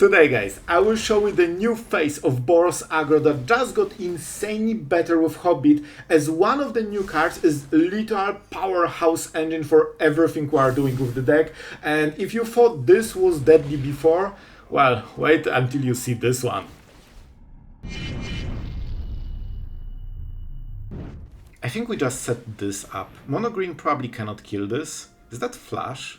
Today guys, I will show you the new face of Boros aggro that just got insanely better with Hobbit, as one of the new cards is literal powerhouse engine for everything we are doing with the deck. And if you thought this was deadly before, well, wait until you see this one. I think we just set this up. Mono green probably cannot kill this. Is that flash?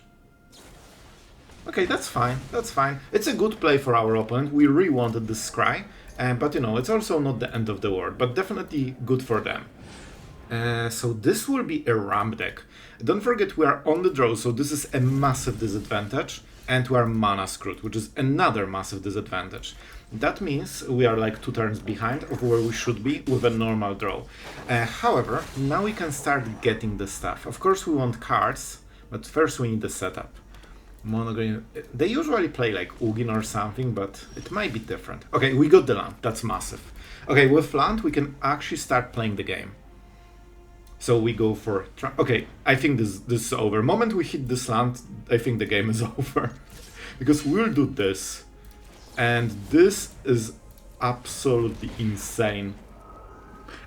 Okay, that's fine, that's fine. It's a good play for our opponent. We really wanted this scry, but you know, it's also not the end of the world, but definitely good for them. So this will be a ramp deck. Don't forget we are on the draw, so this is a massive disadvantage, and we are mana screwed, which is another massive disadvantage. That means we are like 2 turns behind of where we should be with a normal draw. However, now we can start getting the stuff. Of course we want cards, but first we need the setup. Mono green, they usually play like Ugin or something, but it might be different. Okay, we got the land, that's massive. Okay, with land we can actually start playing the game. So we go for, okay, I think this is over. Moment we hit this land, I think the game is over. Because we'll do this. And this is absolutely insane.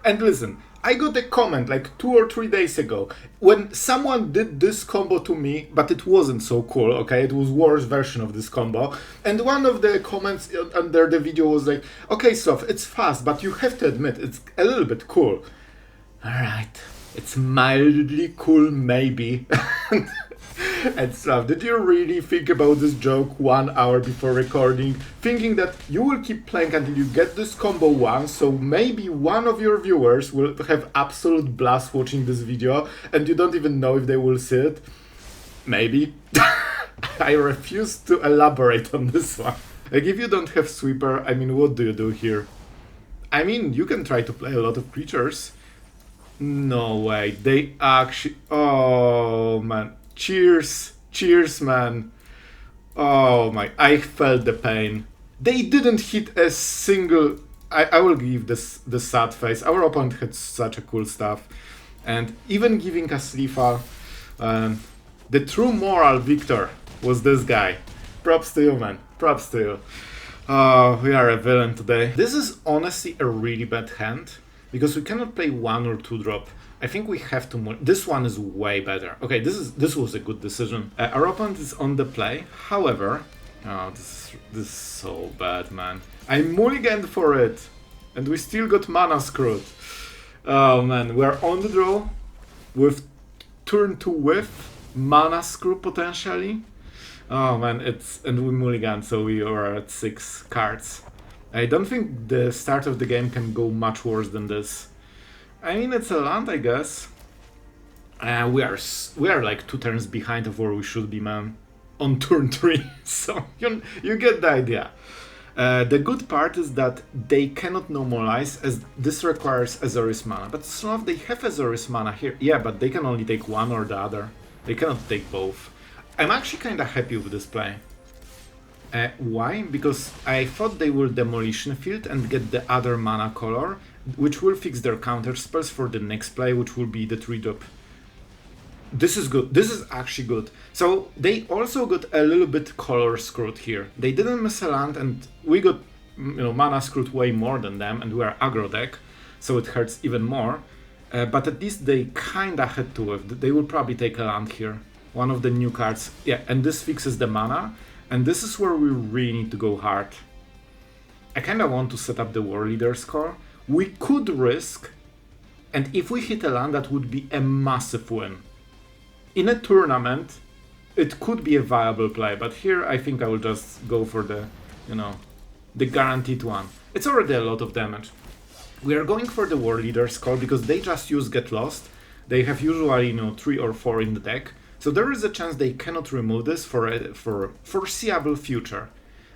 And listen, I got a comment like 2 or 3 days ago when someone did this combo to me, but it wasn't so cool, okay? It was worse version of this combo. And one of the comments under the video was like, okay, Sloth, it's fast, but you have to admit it's a little bit cool. Alright, it's mildly cool maybe. And Sloth, did you really think about this joke 1 hour before recording, thinking that you will keep playing until you get this combo once, so maybe one of your viewers will have absolute blast watching this video and you don't even know if they will see it? Maybe. I refuse to elaborate on this one. Like, if you don't have sweeper, I mean, what do you do here? I mean, you can try to play a lot of creatures. No way, they actually... Oh man. Cheers, cheers, man. Oh my, I felt the pain. They didn't hit a single... I will give this the sad face. Our opponent had such a cool stuff. And even giving us lethal, the true moral victor was this guy. Props to you, man. Props to you. Oh, we are a villain today. This is honestly a really bad hand, because we cannot play 1 or 2 drop. I think we have to... This one is way better. Okay, this was a good decision. Our opponent is on the play. However... Oh, this is so bad, man. I mulliganed for it. And we still got mana screwed. Oh, man. We're on the draw. With turn 2 whiff. Mana screw, potentially. Oh, man. And we mulliganed, so we are at 6 cards. I don't think the start of the game can go much worse than this. I mean, it's a land, I guess. We are like 2 turns behind of where we should be, man. On turn 3, so you get the idea. The good part is that they cannot normalize, as this requires Azoris mana. But Sloth, they have Azoris mana here. Yeah, but they can only take one or the other. They cannot take both. I'm actually kind of happy with this play. Why? Because I thought they will Demolition Field and get the other mana color, which will fix their counter spells for the next play, which will be the 3-drop. This is good. This is actually good. So they also got a little bit color screwed here. They didn't miss a land, and we got, you know, mana screwed way more than them, and we are aggro deck, so it hurts even more. But at least they kinda had to have. They will probably take a land here. One of the new cards. Yeah, and this fixes the mana. And this is where we really need to go hard. I kinda want to set up the Warleader score. We could risk, and if we hit a land, that would be a massive win. In a tournament, it could be a viable play, but here I think I will just go for the, you know, the guaranteed one. It's already a lot of damage. We are going for the Warleader score because they just use Get Lost. They have usually, you know, 3 or 4 in the deck. So there is a chance they cannot remove this for a foreseeable future.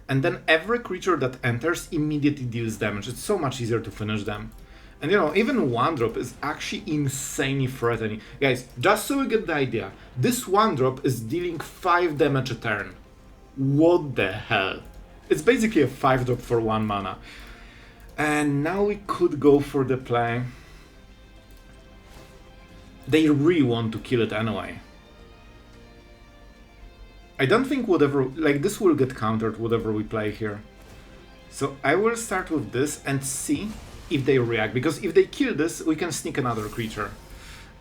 And then every creature that enters immediately deals damage. It's so much easier to finish them. And you know, even 1-drop is actually insanely threatening. Guys, just so you get the idea, this 1-drop is dealing 5 damage a turn. What the hell? It's basically a 5-drop for 1 mana. And now we could go for the play. They really want to kill it anyway. I don't think whatever, like this will get countered whatever we play here. So I will start with this and see if they react, because if they kill this, we can sneak another creature.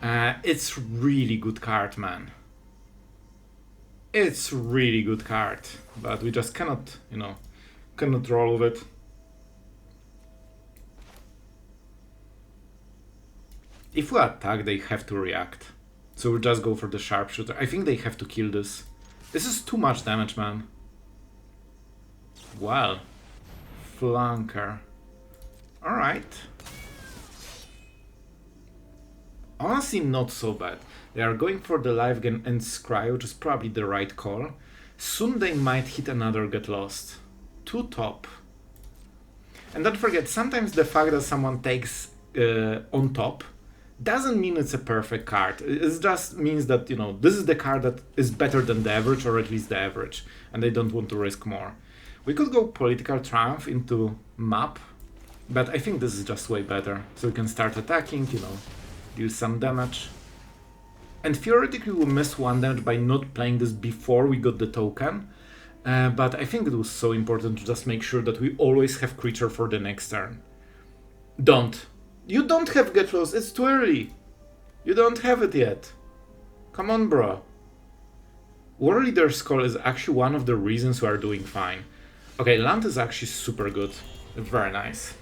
It's really good card, man. It's really good card, but we just cannot, you know, cannot roll with it. If we attack, they have to react. So we'll just go for the Sharpshooter. I think they have to kill this. This is too much damage, man. Well. Flanker. Alright. Honestly, not so bad. They are going for the live gain and Scry, which is probably the right call. Soon they might hit another Get Lost. 2 top. And don't forget, sometimes the fact that someone takes on top doesn't mean it's a perfect card. It just means that, you know, this is the card that is better than the average, or at least the average, and they don't want to risk more. We could go Political Triumph into map, but I think this is just way better. So we can start attacking, you know, deal some damage. And theoretically we missed 1 damage by not playing this before we got the token, but I think it was so important to just make sure that we always have creature for the next turn. Don't. You don't have Get Lost, it's too early. You don't have it yet. Come on, bro. Warleader's Call is actually one of the reasons we are doing fine. Okay, land is actually super good. Very nice.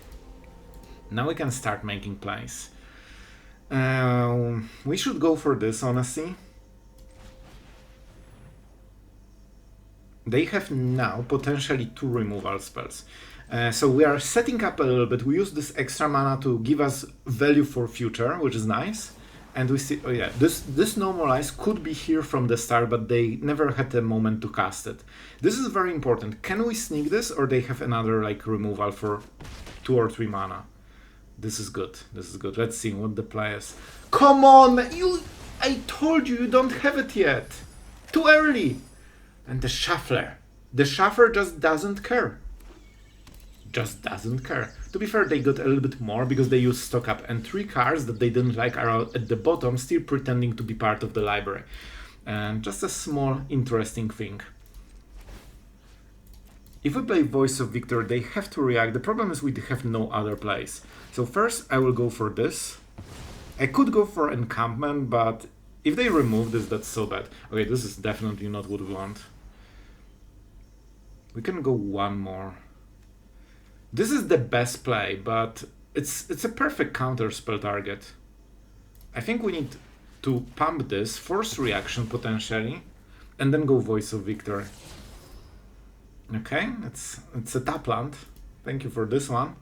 Now we can start making plays. We should go for this, honestly. They have now potentially 2 removal spells. So we are setting up a little bit. We use this extra mana to give us value for future, which is nice. And we see, oh yeah, this Normalize could be here from the start, but they never had a moment to cast it. This is very important. Can we sneak this, or they have another like removal for 2 or 3 mana? This is good. This is good. Let's see what the play is. Come on, man. I told you don't have it yet. Too early. And the Shuffler. The Shuffler just doesn't care. Just doesn't care. To be fair, they got a little bit more because they used stock up, and 3 cards that they didn't like are at the bottom, still pretending to be part of the library. And just a small interesting thing. If we play Voice of Victor, they have to react. The problem is we have no other plays. So first I will go for this. I could go for Encampment, but if they remove this, that's so bad. Okay, this is definitely not what we want. We can go 1 more. This is the best play, but it's a perfect counter spell target. I think we need to pump this, force reaction potentially, and then go Voice of Victory. Okay, it's a tap land. Thank you for this one.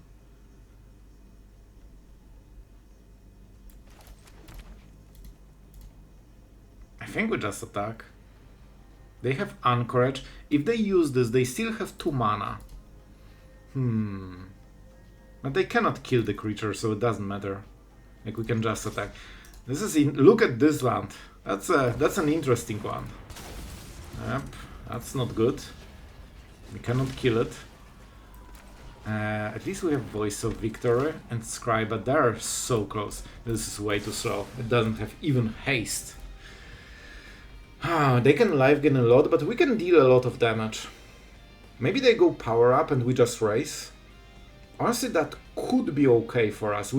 I think we just attack. They have Anchorage. If they use this, they still have 2 mana. But they cannot kill the creature, so it doesn't matter. Like, we can just attack. This is look at this land. That's an interesting one. Yep, that's not good. We cannot kill it. At least we have Voice of Victory and Scry, but they're so close. This is way too slow. It doesn't have even haste. They can live gain a lot, but we can deal a lot of damage. Maybe they go power up and we just race. Honestly, that could be okay for us.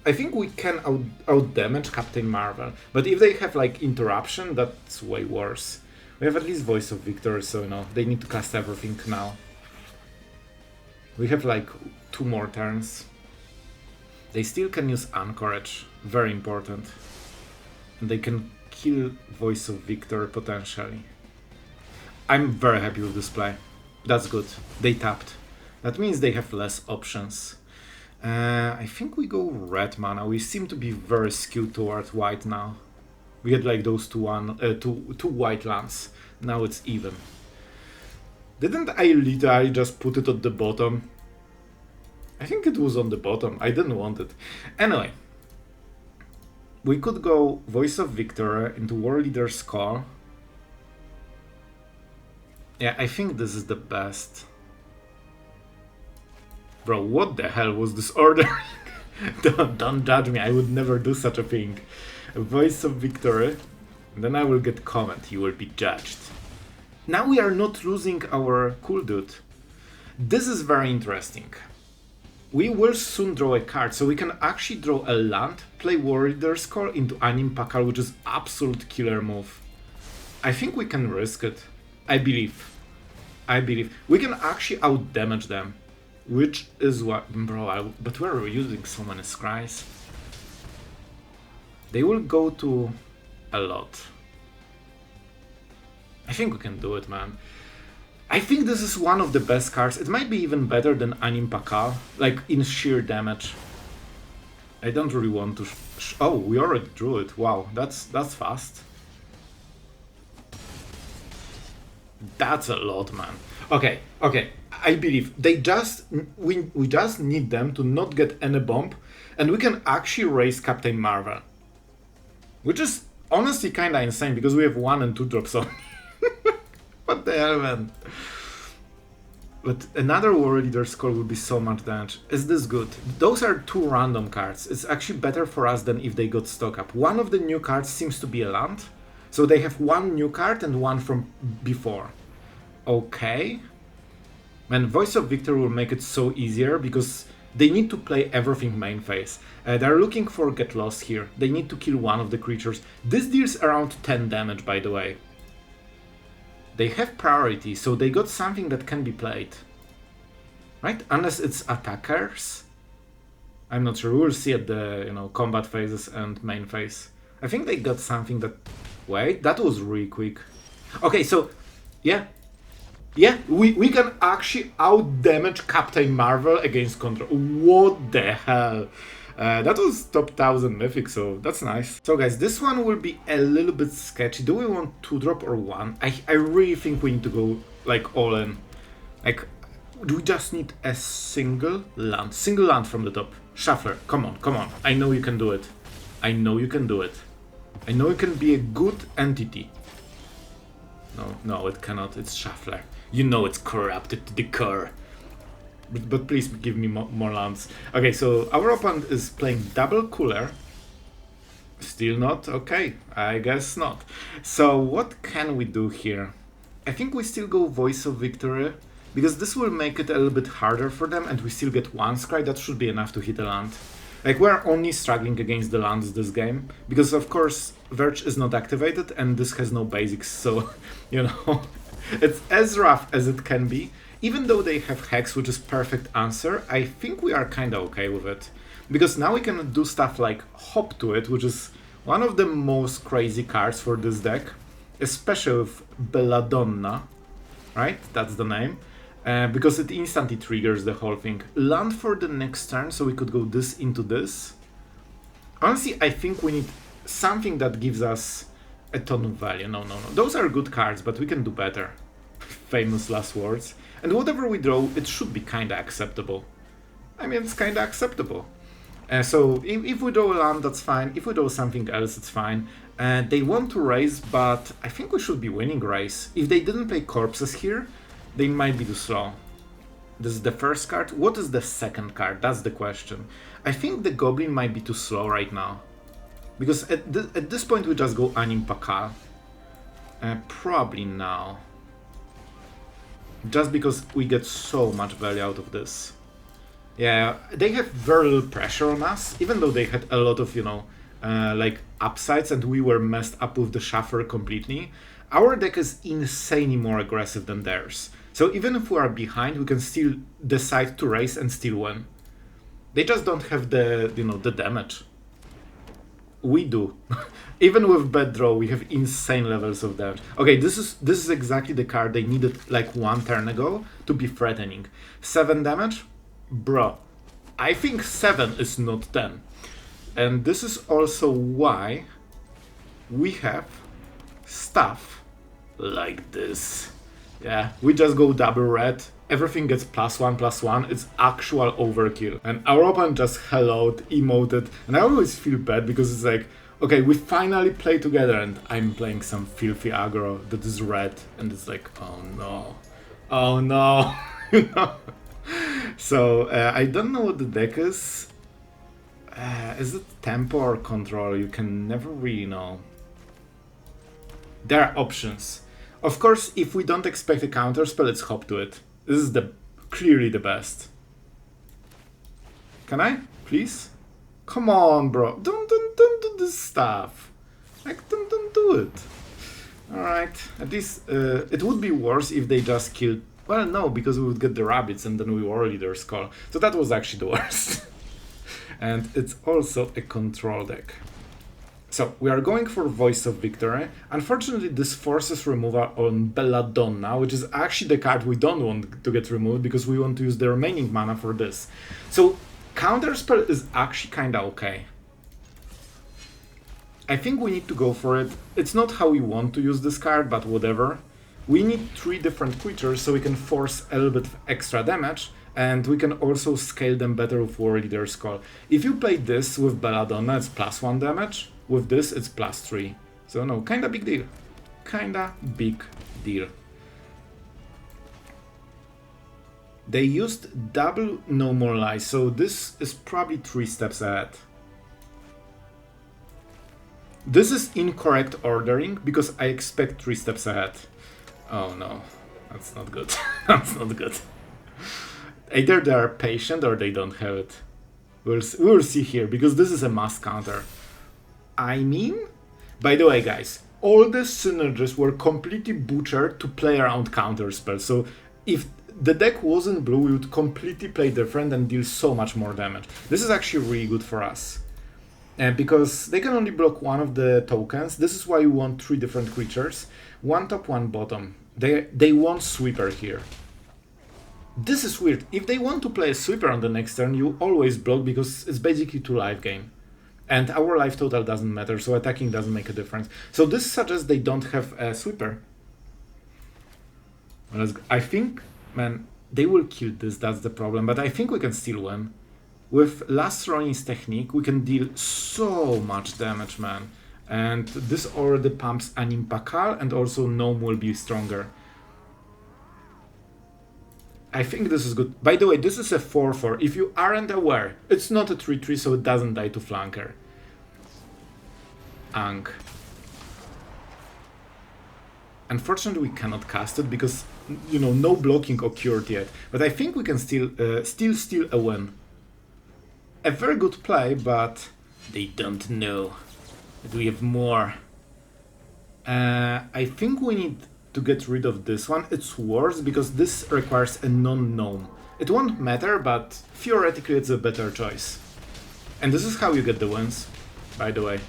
I think we can out damage Captain Marvel, but if they have like interruption, that's way worse. We have at least Voice of Victory, so you know they need to cast everything now. We have like 2 more turns. They still can use Anchorage, very important. And they can kill Voice of Victory potentially. I'm very happy with this play. That's good. They tapped. That means they have less options. I think we go red mana. We seem to be very skewed toward white now. We had like those two white lands. Now it's even. Didn't I literally just put it at the bottom? I think it was on the bottom. I didn't want it. Anyway. We could go Voice of Victor into Warleader's Call. Yeah, I think this is the best. Bro, what the hell was this order? don't judge me, I would never do such a thing. A Voice of Victory. Then I will get comment, you will be judged. Now we are not losing our cool dude. This is very interesting. We will soon draw a card, so we can actually draw a land, play Warleader's Call into Anim Pakal, which is absolute killer move. I think we can risk it. I believe. We can actually out-damage them, which is what... Bro, but we're using so many scries. They will go to a lot. I think we can do it, man. I think this is one of the best cards. It might be even better than Anim Pakal, like in sheer damage. I don't really want to... Oh, we already drew it. Wow, that's fast. That's a lot, man. Okay. I believe they just... We just need them to not get any bomb, and we can actually raise Captain Marvel. Which is honestly kinda insane, because we have 1 and 2 drops on. What the hell, man? But another Warleader's Call would be so much damage. Is this good? Those are 2 random cards. It's actually better for us than if they got stock up. One of the new cards seems to be a land. So they have 1 new card and 1 from before. Okay. Man, Voice of Victory will make it so easier, because they need to play everything main phase. They're looking for Get Lost here. They need to kill one of the creatures. This deals around 10 damage, by the way. They have priority, so they got something that can be played. Right? Unless it's attackers. I'm not sure. We'll see at the combat phases and main phase. I think they got something that... Wait, that was really quick. Okay, so... Yeah, we can actually out-damage Captain Marvel against control. What the hell? That was top 1000 mythic, so that's nice. So guys, this one will be a little bit sketchy. Do we want 2-drop or 1? I really think we need to go like all in. Like, we just need a single land from the top. Shuffler, come on. I know you can do it. I know you can be a good entity. No, it cannot. It's Shuffler. You know it's corrupted to the core. But please give me more lands. Okay, so our opponent is playing double cooler. Still not? Okay, I guess not. So what can we do here? I think we still go Voice of Victory, because this will make it a little bit harder for them, and we still get 1 scry. That should be enough to hit a land. Like, we're only struggling against the lands this game, because of course Verge is not activated and this has no basics, so, it's as rough as it can be. Even though they have Hex, which is perfect answer, I think we are kinda okay with it. Because now we can do stuff like Hop to it, which is one of the most crazy cards for this deck. Especially with Belladonna, right? That's the name. Because it instantly triggers the whole thing. Land for the next turn, so we could go this into this. Honestly, I think we need something that gives us a ton of value. No. Those are good cards, but we can do better. Famous last words. And whatever we draw, it should be kinda acceptable. I mean, it's kinda acceptable. So if we draw a land, that's fine. If we draw something else, it's fine. They want to raise, but I think we should be winning raise. If they didn't play corpses here, they might be too slow. This is the first card. What is the second card? That's the question. I think the Goblin might be too slow right now. Because at this point we just go Anim Pakal. Probably now. Just because we get so much value out of this. Yeah, they have very little pressure on us, even though they had a lot of, like upsides and we were messed up with the Shuffler completely. Our deck is insanely more aggressive than theirs. So even if we are behind, we can still decide to raise and still win. They just don't have the, the damage. We do. Even with bad draw, we have insane levels of damage. Okay, this is exactly the card they needed like 1 turn ago to be threatening. 7 damage? Bro, I think 7 is not 10. And this is also why we have stuff like this. Yeah, we just go double red. Everything gets +1/+1, it's actual overkill. And our opponent just helloed, emoted, and I always feel bad because it's like, okay, we finally play together and I'm playing some filthy aggro that is red, and it's like, oh no, So, I don't know what the deck is. Is it tempo or control? You can never really know. There are options. Of course, if we don't expect a counterspell, let's hop to it. This is clearly the best. Can I? Please? Come on, bro. Don't do this stuff. Like, don't do it. Alright. At least, it would be worse if they just killed... Well, no, because we would get the rabbits and then we Warleader's call. So that was actually the worst. And it's also a control deck. So, we are going for Voice of Victory. Unfortunately, this forces removal on Belladonna, which is actually the card we don't want to get removed because we want to use the remaining mana for this. So, Counterspell is actually kinda okay. I think we need to go for it. It's not how we want to use this card, but whatever. We need 3 different creatures so we can force a little bit of extra damage, and we can also scale them better with Warleader's Call. If you play this with Belladonna, it's +1 damage. With this, it's +3. So no, kinda big deal. Kinda big deal. They used double No More Lies, so this is probably 3 steps ahead. This is incorrect ordering because I expect 3 steps ahead. Oh no, that's not good. That's not good. Either they are patient or they don't have it. We'll see here, because this is a mass counter. I mean, by the way, guys, all the synergies were completely butchered to play around counterspells. So if the deck wasn't blue, we would completely play different and deal so much more damage. This is actually really good for us. Because they can only block 1 of the tokens. This is why we want 3 different creatures. 1 top, 1 bottom. They want Sweeper here. This is weird. If they want to play a Sweeper on the next turn, you always block because it's basically 2 life gain. And our life total doesn't matter, so attacking doesn't make a difference. So this suggests they don't have a Sweeper. I think, man, they will kill this, that's the problem. But I think we can still win. With last Ronin's technique, we can deal so much damage, man. And this already pumps Anim Pakal, and also Gnome will be stronger. I think this is good. By the way, this is a 4/4. If you aren't aware, it's not a 3/3, so it doesn't die to flanker. Ankh. Unfortunately, we cannot cast it because, you know, no blocking occurred yet. But I think we can still steal a win. A very good play, but they don't know that we have more. I think we need to get rid of this one. It's worse because this requires a non-gnome. It won't matter, but theoretically it's a better choice. And this is how you get the wins, by the way.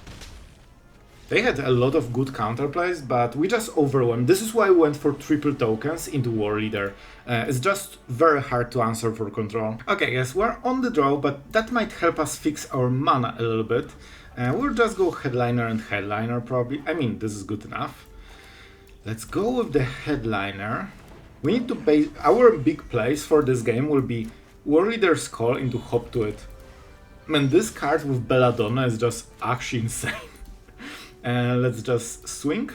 They had a lot of good counterplays, but we just overwhelmed. This is why we went for triple tokens into Warleader. It's just very hard to answer for control. Okay, yes, we're on the draw, but that might help us fix our mana a little bit. We'll just go Headliner and Headliner probably. I mean, this is good enough. Let's go with the Headliner. We need to base... Our big plays for this game will be Warleader's Call into Hop to it. Man, this card with Belladonna is just actually insane. Let's just swing.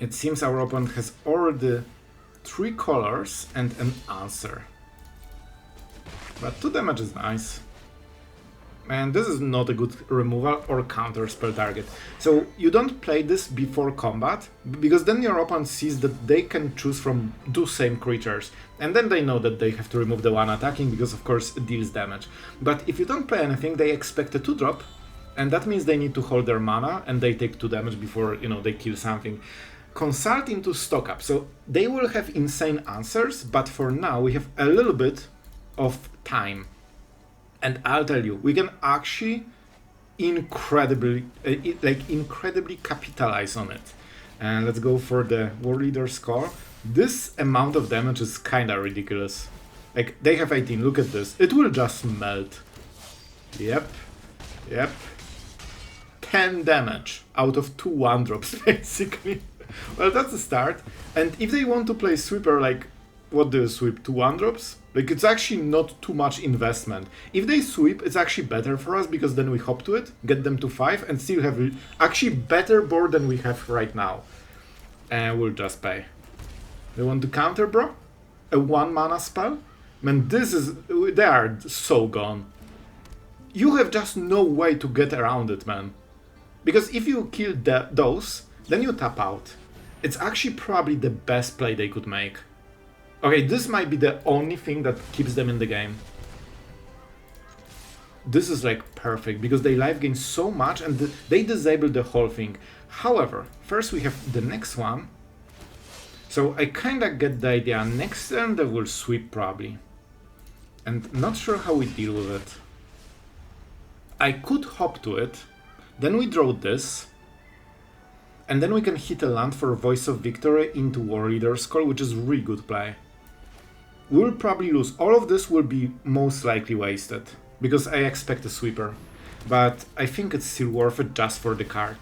It seems our opponent has already 3 colors and an answer. But 2 damage is nice. And this is not a good removal or counter spell target. So you don't play this before combat, because then your opponent sees that they can choose from 2 same creatures. And then they know that they have to remove the one attacking, because of course it deals damage. But if you don't play anything, they expect a 2-drop. And that means they need to hold their mana, and they take 2 damage before, you know, they kill something. Consult into stock up. So they will have insane answers, but for now we have a little bit of time. And I'll tell you, we can actually incredibly capitalize on it. And let's go for the Warleader's Call. This amount of damage is kinda ridiculous. Like, they have 18, look at this. It will just melt. Yep. 10 damage out of 2 1-drops, basically. Well, that's a start. And if they want to play Sweeper, like, what do you sweep? 2 1-drops? Like, it's actually not too much investment. If they sweep, it's actually better for us, because then we hop to it, get them to 5, and still have actually better board than we have right now. And we'll just pay. They want to counter, bro? A 1 mana spell? Man, this is... They are so gone. You have just no way to get around it, man. Because if you kill those, then you tap out. It's actually probably the best play they could make. Okay, this might be the only thing that keeps them in the game. This is like perfect, because they life gain so much and they disable the whole thing. However, first we have the next one. So I kinda get the idea. Next turn they will sweep probably. And not sure how we deal with it. I could hop to it. Then we draw this. And then we can hit a land for Voice of Victory into Warleader's Call, which is really good play. We will probably lose. All of this will be most likely wasted, because I expect a sweeper. But I think it's still worth it just for the card.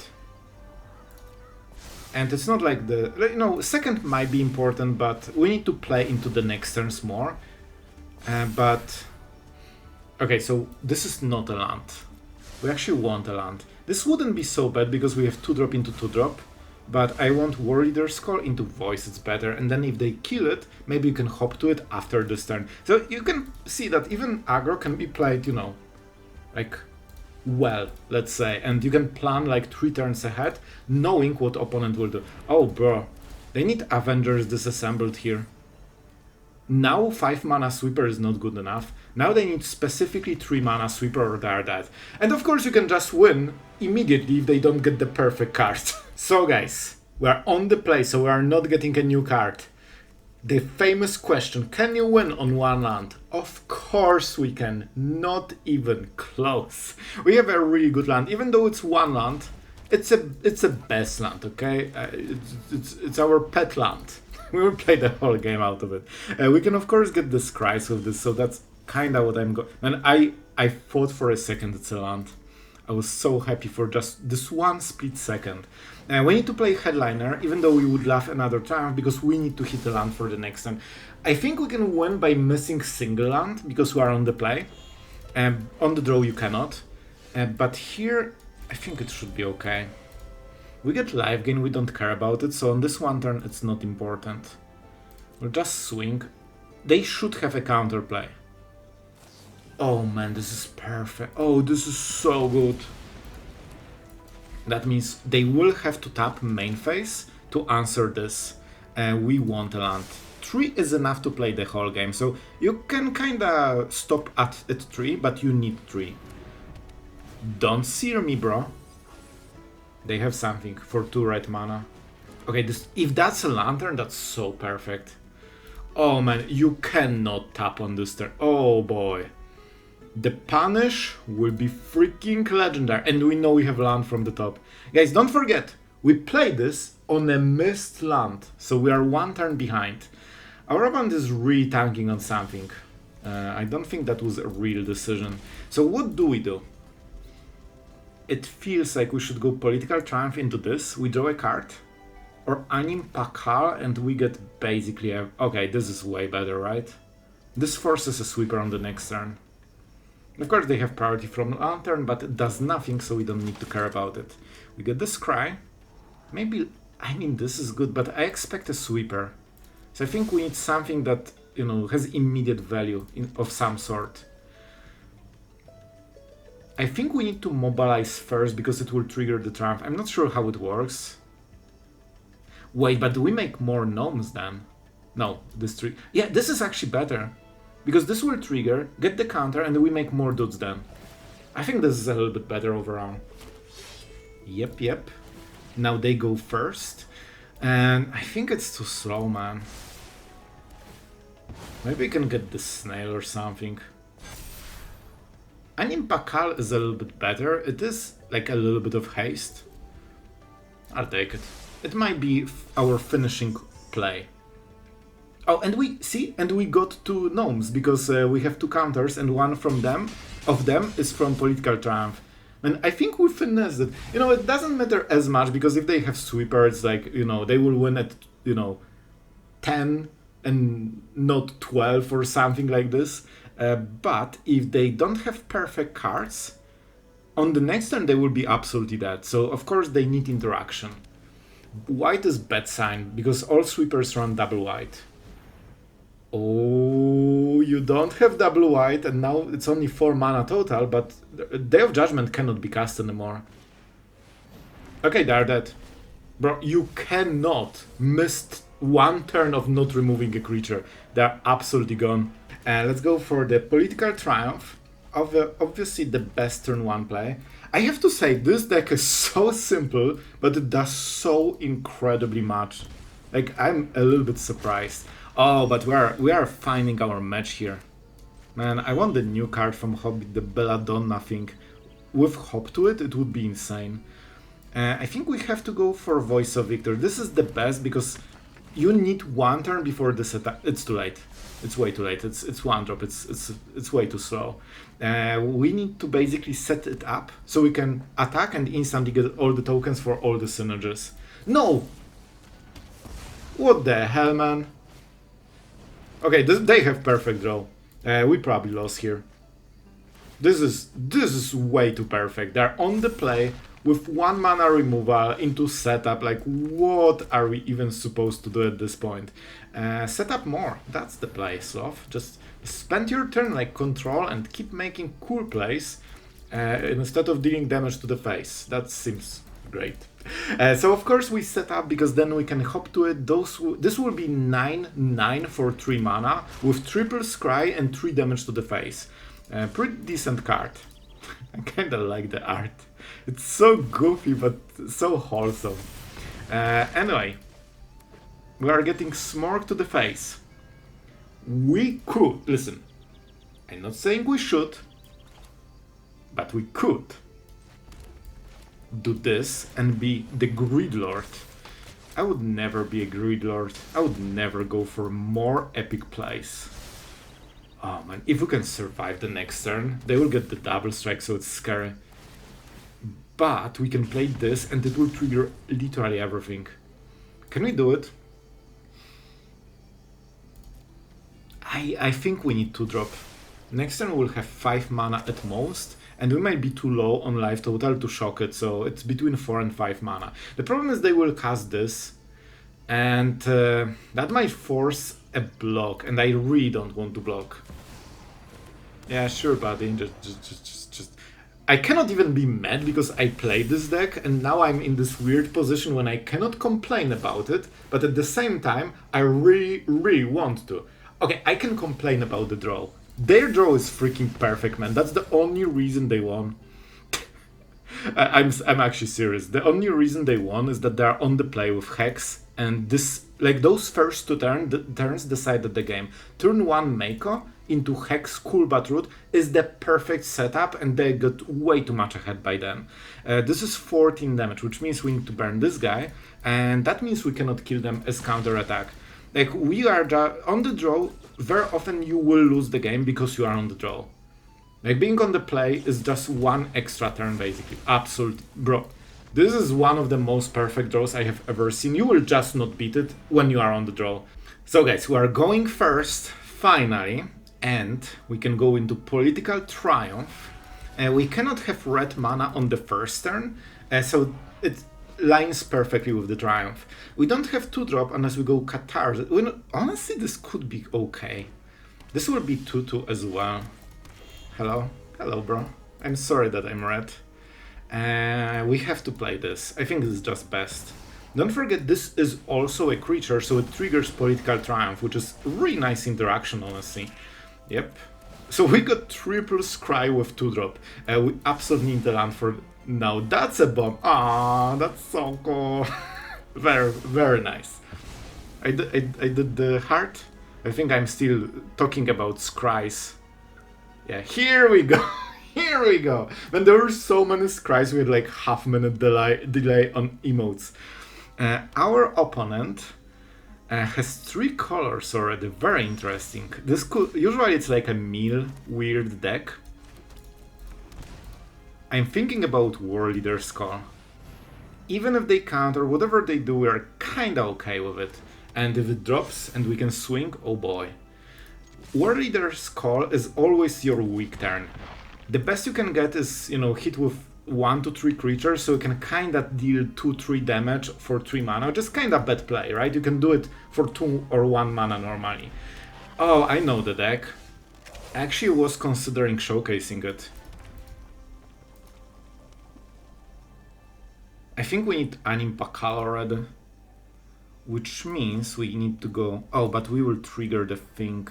And it's not like the... You know, second might be important, but we need to play into the next turns more. But... Okay, so this is not a land. We actually want a land. This wouldn't be so bad because we have 2-drop into 2-drop. But I want Warleader's Call into Voice, it's better. And then if they kill it, maybe you can hop to it after this turn. So you can see that even aggro can be played, you know, like, well, let's say. And you can plan like 3 turns ahead, knowing what opponent will do. Oh, bro, they need Avengers disassembled here. Now 5 mana sweeper is not good enough. Now they need specifically 3 mana sweeper or they're dead. And of course you can just win immediately if they don't get the perfect card. So guys, we are on the play, so we are not getting a new card. The famous question, can you win on one land? Of course we can, not even close. We have a really good land, even though it's one land, it's a best land, okay? It's our pet land. We will play the whole game out of it. We can of course get the scries with this, so that's kinda what I'm going. And I thought for a second it's a land. I was so happy for just this one split second. We need to play Headliner, even though we would love another triumph, because we need to hit the land for the next turn. I think we can win by missing single land, because we are on the play. On the draw you cannot. But here, I think it should be okay. We get life gain, we don't care about it, so on this one turn it's not important. We'll just swing. They should have a counterplay. Oh man, this is perfect. Oh, this is so good. That means they will have to tap main phase to answer this. And we want a land. 3 is enough to play the whole game, so you can kinda stop at 3, but you need 3. Don't sear me, bro. They have something for 2 red mana. Okay, this, if that's a lantern, that's so perfect. Oh man, you cannot tap on this turn. Oh boy. The punish will be freaking legendary. And we know we have land from the top. Guys, don't forget, we played this on a missed land. So we are 1 turn behind. Our opponent is really tanking on something. I don't think that was a real decision. So what do we do? It feels like we should go Political Triumph into this. We draw a card. Or Anim Pakal and we get basically a... Okay, this is way better, right? This forces a sweeper on the next turn. Of course they have priority from Lantern, but it does nothing, so we don't need to care about it. We get the Scry. Maybe... I mean, this is good, but I expect a sweeper. So I think we need something that, you know, has immediate value of some sort. I think we need to mobilize first because it will trigger the Triumph. I'm not sure how it works. Wait, but do we make more gnomes then? No, this tree. Yeah, this is actually better. Because this will trigger, get the counter, and we make more dudes then. I think this is a little bit better overall. Yep. Now they go first. And I think it's too slow, man. Maybe we can get the snail or something. Anim Pakal is a little bit better. It is like a little bit of haste. I'll take it. It might be our finishing play. Oh, and we got 2 gnomes because we have 2 counters and one from them is from Political Triumph. And I think we finessed it. You know, it doesn't matter as much because if they have sweeper, it's like, you know, they will win at, you know, 10 and not 12 or something like this. But if they don't have perfect cards, on the next turn they will be absolutely dead. So of course they need interaction. White is bad sign because all sweepers run double white. Oh, you don't have double white and now it's only 4 mana total, but Day of Judgment cannot be cast anymore. Okay, they're dead. Bro, you cannot miss one turn of not removing a creature. They're absolutely gone. Let's go for the Political Triumph. Obviously the best turn 1 play. I have to say, this deck is so simple, but it does so incredibly much. Like, I'm a little bit surprised. Oh, but we are finding our match here. Man, I want the new card from Hobbit, the Belladonna thing. With hop to it, it would be insane. I think we have to go for Voice of Victor. This is the best because you need one turn before the setup. It's too late. It's way too late. It's one drop. It's way too slow. We need to basically set it up so we can attack and instantly get all the tokens for all the synergies. No! What the hell, man? Okay, they have perfect draw. We probably lost here. This is way too perfect. They're on the play with 1 mana removal into setup. Like, what are we even supposed to do at this point? Set up more. That's the play, Sloth. Just spend your turn like control and keep making cool plays instead of dealing damage to the face. That seems great. So of course we set up because then we can hop to it. This will be 9/9 for 3 mana with triple scry and 3 damage to the face. Pretty decent card. I kinda like the art. It's so goofy but so wholesome. Anyway, we are getting Smorg to the face. We could, listen, I'm not saying we should, but we could do this and be the Greed Lord. I would never be a Greed Lord. I would never go for more epic plays. Oh man, if we can survive the next turn, they will get the double strike, so it's scary. But we can play this and it will trigger literally everything. Can we do it? I think we need to drop. Next turn we'll have 5 mana at most, and we might be too low on life total to shock it, so it's between 4 and 5 mana. The problem is they will cast this, and that might force a block, and I really don't want to block. Yeah, sure, buddy, just... I cannot even be mad because I played this deck, and now I'm in this weird position when I cannot complain about it, but at the same time, I really want to. Okay, I can complain about the draw. Their draw is freaking perfect, man. That's the only reason they won. I'm actually serious. The only reason they won is that they're on the play with Hex, and this, like those first 2 turns decided the game. Turn 1 Mako into Hex Cool Root is the perfect setup, and they got way too much ahead by then. This is 14 damage, which means we need to burn this guy, and that means we cannot kill them as counter attack. Like, we are on the draw, very often you will lose the game because you are on the draw. Like, being on the play is just 1 extra turn, basically. Absolutely. Bro, this is one of the most perfect draws I have ever seen. You will just not beat it when you are on the draw. So guys, we are going first, finally, and we can go into Political Triumph. We cannot have red mana on the first turn, so it lines perfectly with the Triumph. We don't have 2-drop unless we go Catharsis. Honestly, this could be okay. This will be 2/2 as well. Hello? Hello, bro. I'm sorry that I'm red. We have to play this. I think this is just best. Don't forget, this is also a creature, so it triggers Political Triumph, which is a really nice interaction, honestly. Yep. So we got triple scry with 2-drop. We absolutely need the land for now. That's a bomb. Ah, that's so cool. very nice. I did the heart. I think I'm still talking about scries. Yeah, here we go. Here we go. When there were so many scries, we had like half-minute delay on emotes. Our opponent has 3 colors already. Very interesting. This could usually it's like a meal weird deck. I'm thinking about Warleader's call. Even if they counter, whatever they do, we are kinda okay with it. And if it drops and we can swing, oh boy. Warleader's call is always your weak turn. The best you can get is, you know, hit with 1 to 3 creatures, so you can kinda deal 2-3 damage for 3 mana, which is kinda bad play, right? You can do it for 2 or 1 mana normally. Oh, I know the deck. I actually was considering showcasing it. I think we need Anim Pakal already. Which means we need to go... Oh, but we will trigger the thing.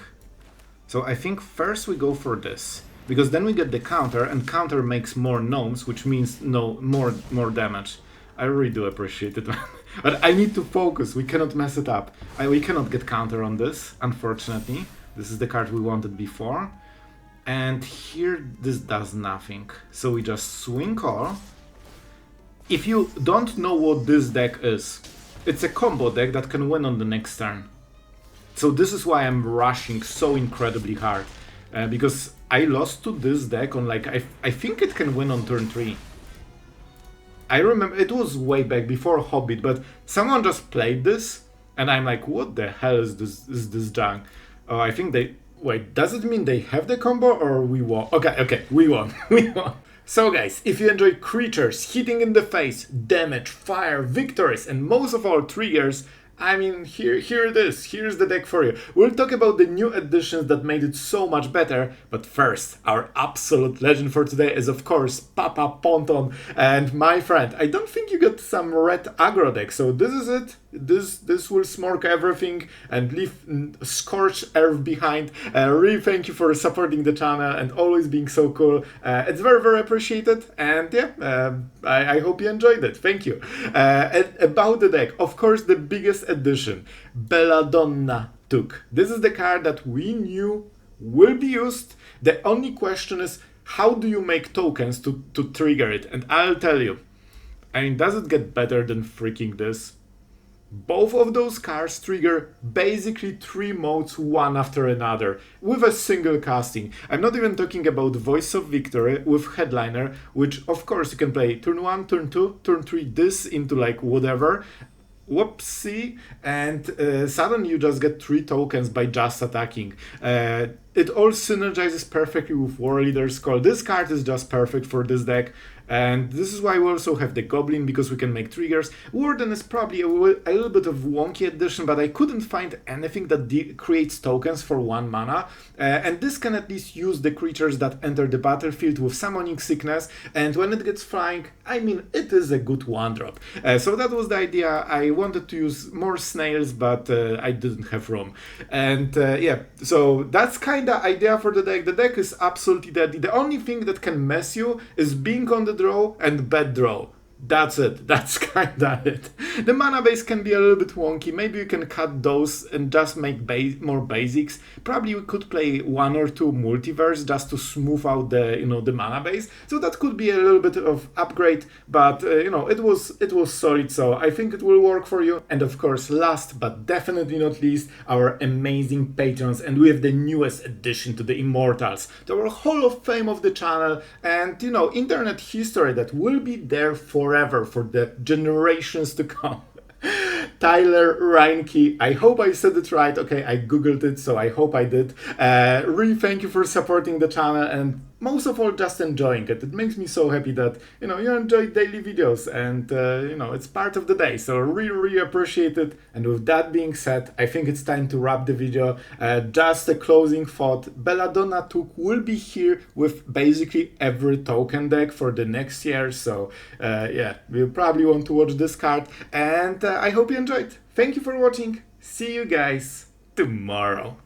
So I think first we go for this. Because then we get the counter, and counter makes more gnomes, which means more damage. I really do appreciate it, man. But I need to focus, we cannot mess it up. We cannot get counter on this, unfortunately. This is the card we wanted before. And here this does nothing. So we just swing call. If you don't know what this deck is, it's a combo deck that can win on the next turn. So this is why I'm rushing so incredibly hard. Because I lost to this deck on like, I think it can win on turn 3. I remember, it was way back before Hobbit, but someone just played this, and I'm like, what the hell is this junk? Oh, I think they... Wait, does it mean they have the combo, or we won? Okay, we won, we won. So guys, if you enjoy creatures, hitting in the face, damage, fire, victories, and most of all triggers, I mean, here it is, here's the deck for you. We'll talk about the new additions that made it so much better, but first, our absolute legend for today is of course Papa Ponton, and my friend, I don't think you got some red aggro deck, so this is it. This will smork everything and leave scorched earth behind. Really thank you for supporting the channel and always being so cool. It's very, very appreciated, and yeah, I hope you enjoyed it. Thank you. And about the deck, of course, the biggest addition, Belladonna Took. This is the card that we knew will be used. The only question is, how do you make tokens to trigger it? And I'll tell you, I mean, does it get better than freaking this? Both of those cards trigger basically 3 modes one after another with a single casting. I'm not even talking about Voice of Victory with Headliner, which of course you can play turn 1, turn 2, turn 3, this into like whatever. Whoopsie, and suddenly you just get 3 tokens by just attacking. It all synergizes perfectly with Warleader's Call. This card is just perfect for this deck. And this is why we also have the Goblin, because we can make triggers. Warden is probably a little bit of wonky addition, but I couldn't find anything that creates tokens for 1 mana. And this can at least use the creatures that enter the battlefield with Summoning Sickness. And when it gets flying, I mean, it is a good 1-drop. So that was the idea. I wanted to use more snails, but I didn't have room. And yeah, so that's kind of idea for the deck. The deck is absolutely deadly. The only thing that can mess you is being on the draw and bad draw. That's it. That's kinda it. The mana base can be a little bit wonky. Maybe you can cut those and just make more basics. Probably we could play 1 or 2 multiverse just to smooth out the the mana base. So that could be a little bit of upgrade, but it was solid. So I think it will work for you. And of course, last but definitely not least, our amazing patrons, and we have the newest addition to the Immortals, to our Hall of Fame of the channel, and internet history that will be there forever for the generations to come. Tyler Reinke, I hope I said it right. Okay, I googled it, so I hope I did. Really thank you for supporting the channel, and most of all, just enjoying it. It makes me so happy that you enjoy daily videos, and it's part of the day. So really appreciate it. And with that being said, I think it's time to wrap the video. Just a closing thought: Belladonna Took will be here with basically every token deck for the next year. So yeah, we'll probably want to watch this card, and I hope you enjoyed. Thank you for watching. See you guys tomorrow.